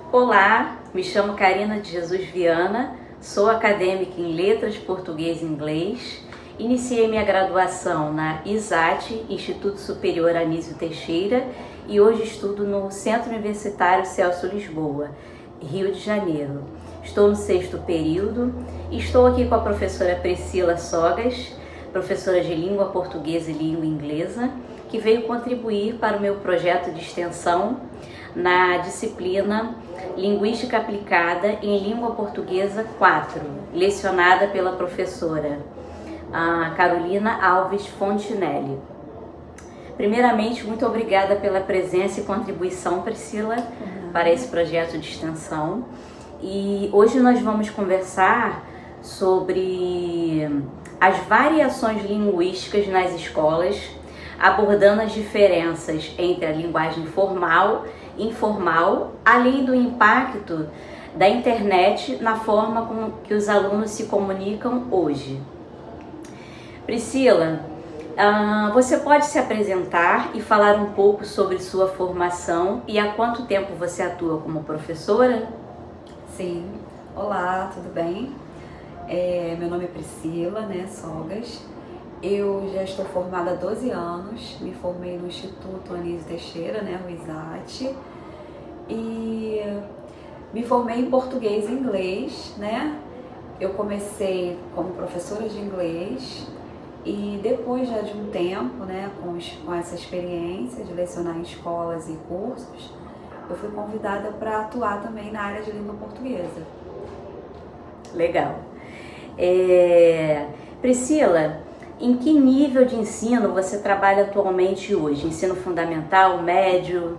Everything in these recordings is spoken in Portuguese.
Olá, me chamo Karina de Jesus Viana, sou acadêmica em Letras Português e Inglês. Iniciei minha graduação na ISAT, Instituto Superior Anísio Teixeira, e hoje estudo no Centro Universitário Celso Lisboa, Rio de Janeiro. Estou no 6º período e estou aqui com a professora Priscila Sogas, professora de Língua Portuguesa e Língua Inglesa, que veio contribuir para o meu projeto de extensão na disciplina Linguística Aplicada em Língua Portuguesa 4, lecionada pela professora Carolina Alves Fontinelli. Primeiramente, muito obrigada pela presença e contribuição, Priscila, para esse projeto de extensão. E hoje nós vamos conversar sobre as variações linguísticas nas escolas, abordando as diferenças entre a linguagem formal e informal, além do impacto da internet na forma com que os alunos se comunicam hoje. Priscila, você pode se apresentar e falar um pouco sobre sua formação e há quanto tempo você atua como professora? Sim, olá, tudo bem? Meu nome é Priscila, Sogas. Eu já estou formada há 12 anos, me formei no Instituto Anísio Teixeira, o ISAT, e me formei em português e inglês, Eu comecei como professora de inglês e depois já de um tempo, com essa experiência de lecionar em escolas e cursos, eu fui convidada para atuar também na área de língua portuguesa. Legal. Priscila, em que nível de ensino você trabalha atualmente hoje? Ensino fundamental, médio?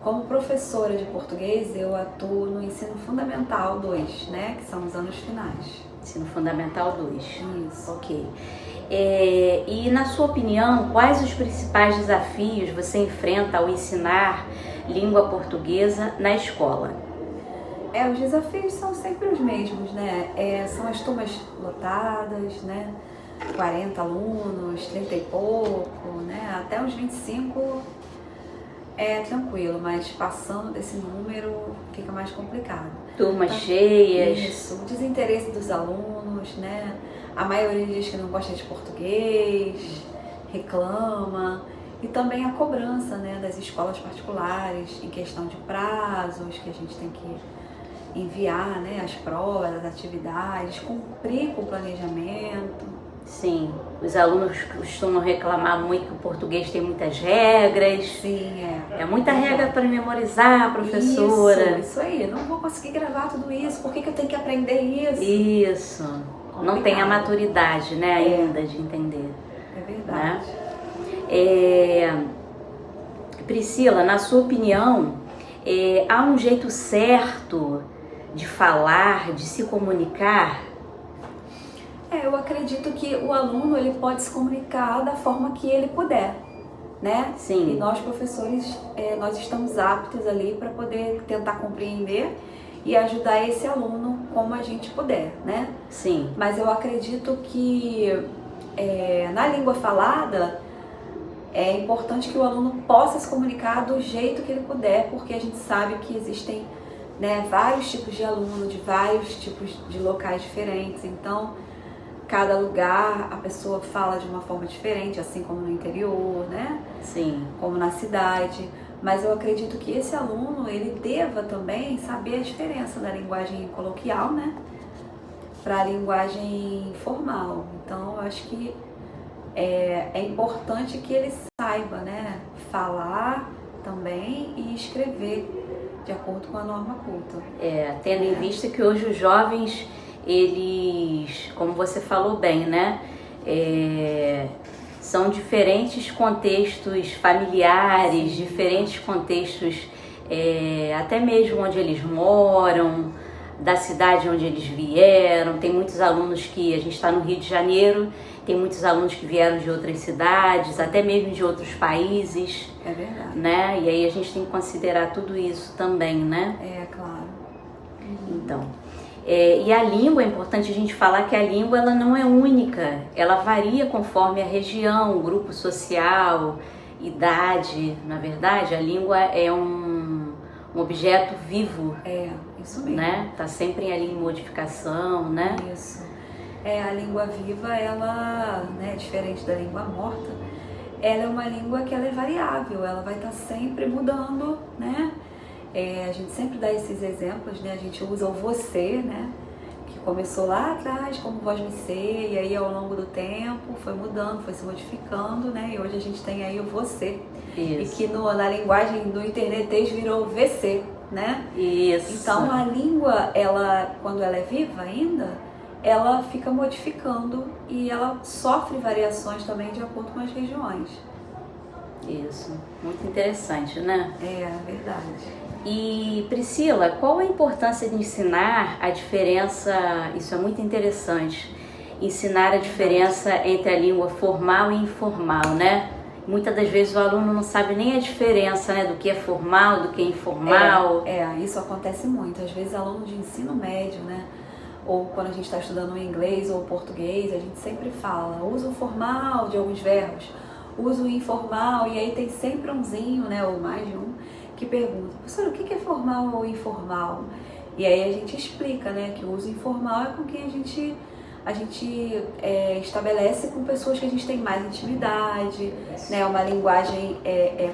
Como professora de português, eu atuo no ensino fundamental 2, que são os anos finais. Ensino fundamental 2. Isso. Ok. E na sua opinião, quais os principais desafios você enfrenta ao ensinar língua portuguesa na escola? Os desafios são sempre os mesmos, são as turmas lotadas, 40 alunos, 30 e pouco, até uns 25 é tranquilo, mas passando desse número fica mais complicado. Turmas cheias. Isso, o desinteresse dos alunos, A maioria diz que não gosta de português, reclama. E também a cobrança, das escolas particulares em questão de prazos, que a gente tem que enviar, as provas, as atividades, cumprir com o planejamento. Sim, os alunos costumam reclamar muito que o português tem muitas regras. Sim, é muita regra para memorizar, professora. Isso aí, não vou conseguir gravar tudo isso, por que eu tenho que aprender isso? Isso, complicado. Não tem a maturidade, ainda de entender. É verdade. Priscila, na sua opinião, há um jeito certo de falar, de se comunicar? Eu acredito que o aluno ele pode se comunicar da forma que ele puder, Sim. E nós professores, nós estamos aptos ali para poder tentar compreender e ajudar esse aluno como a gente puder, Sim. Mas eu acredito que na língua falada é importante que o aluno possa se comunicar do jeito que ele puder, porque a gente sabe que existem vários tipos de aluno, de vários tipos de locais diferentes, então cada lugar a pessoa fala de uma forma diferente, assim como no interior, Sim. Como na cidade. Mas eu acredito que esse aluno, ele deva também saber a diferença da linguagem coloquial, para a linguagem formal. Então, eu acho que é importante que ele saiba, falar também e escrever de acordo com a norma culta. Tendo em vista que hoje os jovens, eles, como você falou bem, são diferentes contextos familiares, Sim. Diferentes contextos, até mesmo onde eles moram, da cidade onde eles vieram. Tem muitos alunos que, a gente está no Rio de Janeiro, tem muitos alunos que vieram de outras cidades, até mesmo de outros países. É verdade. E aí a gente tem que considerar tudo isso também, Claro. Então, e a língua, é importante a gente falar que a língua ela não é única, ela varia conforme a região, o grupo social, idade. Na verdade, a língua é um um objeto vivo. Isso mesmo. Né? Tá sempre ali em modificação, né? Isso. A língua viva, ela, né, diferente da língua morta, ela é uma língua que ela é variável, ela vai estar sempre mudando, né? A gente sempre dá esses exemplos, né? A gente usa o você, né? Que começou lá atrás como voz me ser, e aí ao longo do tempo foi mudando, foi se modificando, né? E hoje a gente tem aí o você. Isso. E que na linguagem do internetês virou VC, né? Isso. Então a língua, ela, quando ela é viva ainda, ela fica modificando e ela sofre variações também de acordo com as regiões. Isso, muito interessante, né? É verdade. E Priscila, qual a importância de ensinar a diferença, isso é muito interessante, ensinar a diferença entre a língua formal e informal, né? Muitas das vezes o aluno não sabe nem a diferença, né, do que é formal, do que é informal. Isso acontece muito. Às vezes aluno de ensino médio, né? Ou quando a gente está estudando inglês ou português, a gente sempre fala uso formal de alguns verbos, uso informal, e aí tem sempre umzinho, né, ou mais de um, que pergunta, professor, o que é formal ou informal? E aí a gente explica, né, que o uso informal é com quem a gente estabelece com pessoas que a gente tem mais intimidade, né, uma linguagem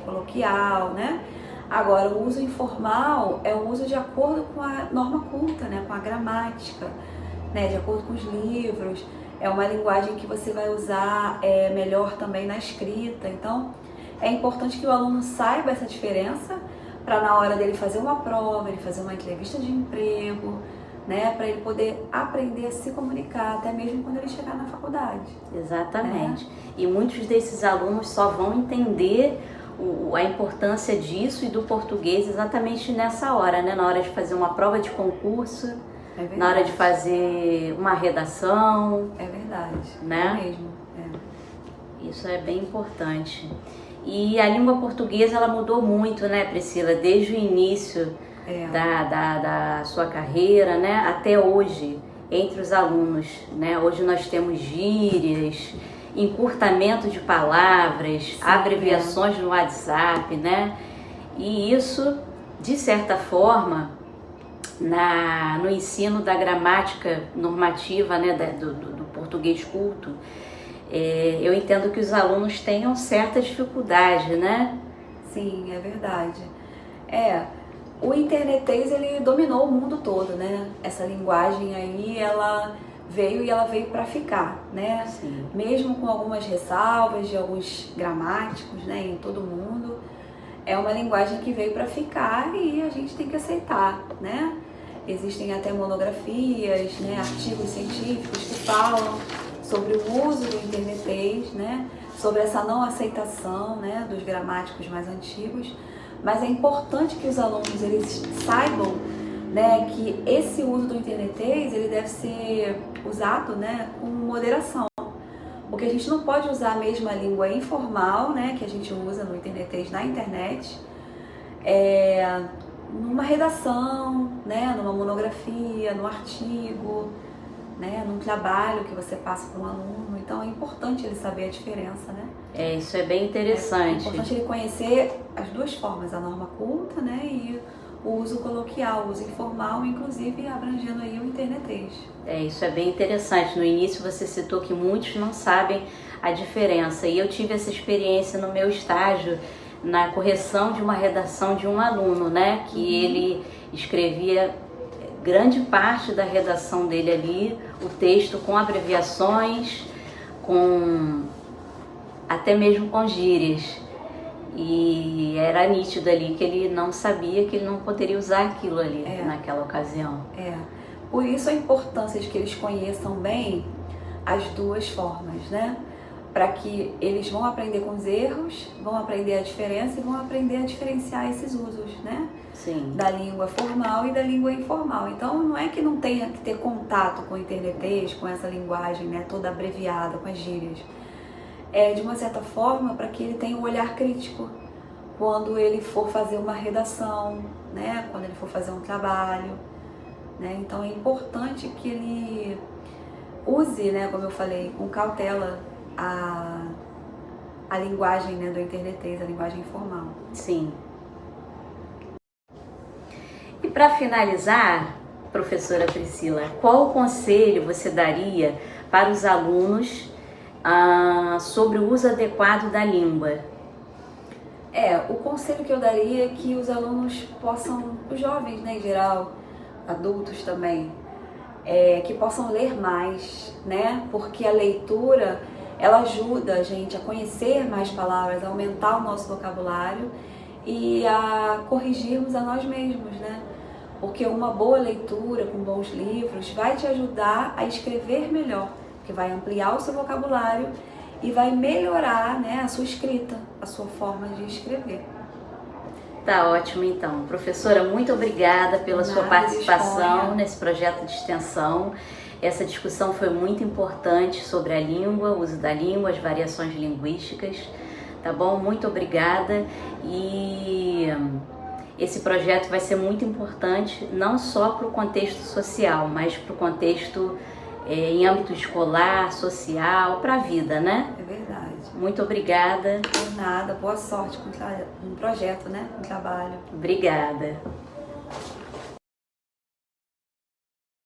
coloquial, né? Agora, o uso informal é o uso de acordo com a norma culta, né, com a gramática, né, de acordo com os livros. É uma linguagem que você vai usar melhor também na escrita. Então, é importante que o aluno saiba essa diferença para na hora dele fazer uma prova, ele fazer uma entrevista de emprego, né, para ele poder aprender a se comunicar, até mesmo quando ele chegar na faculdade. Exatamente. E muitos desses alunos só vão entender a importância disso e do português exatamente nessa hora, né? Na hora de fazer uma prova de concurso, na hora de fazer uma redação. É verdade, né? É mesmo. Isso é bem importante. E a língua portuguesa, ela mudou muito, né, Priscila? Desde o início da sua carreira, né, até hoje, entre os alunos, né? Hoje nós temos gírias, encurtamento de palavras, abreviações no WhatsApp, né? E isso, de certa forma, no ensino da gramática normativa, né, do português culto, eu entendo que os alunos tenham certa dificuldade, né? Sim, é verdade. O internetês, ele dominou o mundo todo, né? Essa linguagem aí, ela veio para ficar, né? Sim. Mesmo com algumas ressalvas de alguns gramáticos, né, em todo mundo, é uma linguagem que veio para ficar e a gente tem que aceitar, né? Existem até monografias, né, artigos científicos que falam sobre o uso do internetês, né, sobre essa não aceitação, né, dos gramáticos mais antigos, mas é importante que os alunos eles saibam, né, que esse uso do internetês ele deve ser usado, né, com moderação, porque a gente não pode usar a mesma língua informal, né, que a gente usa no internetês na internet, numa redação, né, numa monografia, num artigo, né, num trabalho que você passa para um aluno. Então é importante ele saber a diferença, né? Isso é bem interessante. É importante ele conhecer as duas formas, a norma culta, né, e o uso coloquial, o uso informal, inclusive abrangendo aí o internetês. Isso é bem interessante. No início você citou que muitos não sabem a diferença, e eu tive essa experiência no meu estágio na correção de uma redação de um aluno, né, que ele escrevia grande parte da redação dele ali, o texto com abreviações, até mesmo com gírias. E era nítido ali que ele não sabia, que ele não poderia usar aquilo ali naquela ocasião. Por isso a importância de que eles conheçam bem as duas formas, né? Para que eles vão aprender com os erros, vão aprender a diferença e vão aprender a diferenciar esses usos, né? Sim. Da língua formal e da língua informal. Então não é que não tenha que ter contato com o internetês, com essa linguagem, né, toda abreviada, com as gírias. De uma certa forma, para que ele tenha um olhar crítico quando ele for fazer uma redação, né, quando ele for fazer um trabalho, né? Então é importante que ele use, né, como eu falei, com cautela a linguagem, né, do internetês, a linguagem informal. Sim. para finalizar, professora Priscila, qual o conselho você daria para os alunos sobre o uso adequado da língua? O conselho que eu daria é que os alunos possam, os jovens, né, em geral, adultos também, que possam ler mais, né? Porque a leitura, ela ajuda a gente a conhecer mais palavras, a aumentar o nosso vocabulário e a corrigirmos a nós mesmos, né? Porque uma boa leitura com bons livros vai te ajudar a escrever melhor, que vai ampliar o seu vocabulário e vai melhorar, né, a sua escrita, a sua forma de escrever. Tá ótimo, então. Professora, muito obrigada pela sua participação nesse projeto de extensão. Essa discussão foi muito importante sobre a língua, o uso da língua, as variações linguísticas. Tá bom? Muito obrigada. E esse projeto vai ser muito importante, não só para o contexto social, mas para o contexto em âmbito escolar, social, para a vida, né? É verdade. Muito obrigada. Por nada, boa sorte com o projeto, né? Com o trabalho. Obrigada.